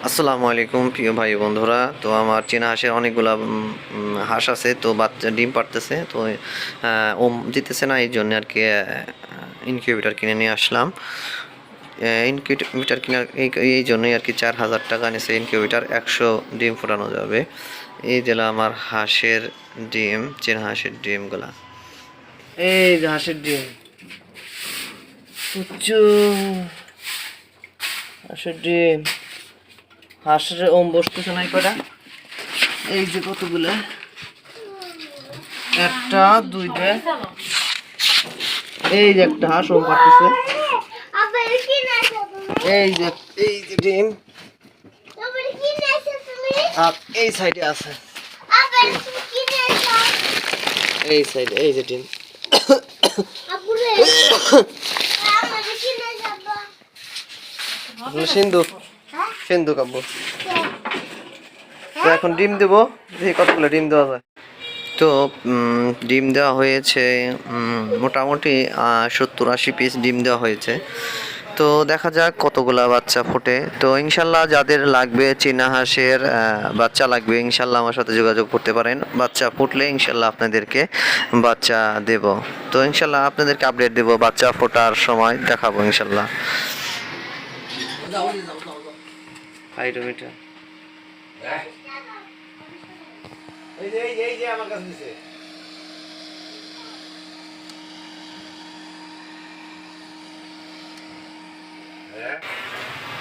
আসসালামু আলাইকুম প্রিয় ভাই বন্ধুরা। তো আমার চীনা হাঁসের অনেকগুলা হাঁস আছে, তো বাচ্চা ডিম পারতেছে, তো ওম দিতেছে না, এই জন্য আর কি ইনকিউবেটার কিনে নিয়ে আসলাম। ইনকিউবেটার কেনার এই জন্যই আর কি 4,000 টাকা নিয়েছে ইনকিউবেটার, 100 ডিম ফোটানো যাবে। এই দিল আমার হাঁসের ডিম, চীনা হাঁসের ডিমগুলা। এই যে হাঁসের ডিম, হাঁসের ডিম, হাঁসের ওম বসতেছে নাই কটা, এই যে কতগুলো, একটা দুইটা, এই যে একটা হাঁস ওম পারতেছে, এই যে ডিম, আর এই সাইডে আছে, এই সাইডে এই যে ডিম। সিন্ধু সিন্ধু কাব্য, তো এখন ডিম দেবো, দেখি কতগুলো ডিম দেওয়া যায়। তো ডিম দেওয়া হয়েছে মোটামুটি 70-80 পিস ডিম দেওয়া হয়েছে। তো দেখা যাক কতগুলা বাচ্চা ফোটে। তো ইনশাল্লাহ যাদের লাগবে, চীনা হাঁসের বাচ্চা লাগবে, ইনশাল্লাহ আমার সাথে যোগাযোগ করতে পারেন। বাচ্চা ফুটলে ইনশাল্লাহ আপনাদেরকে বাচ্চা দেব। তো ইনশাল্লাহ আপনাদেরকে আপডেট দেব, বাচ্চা ফোটার সময় দেখাবো ইনশাল্লাহ।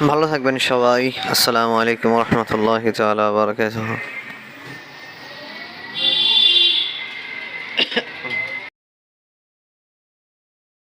ভালো থাকবেন সবাই। আসসালামু আলাইকুম ওয়া রাহমাতুল্লাহি তাআলা ওয়া বারাকাতুহু।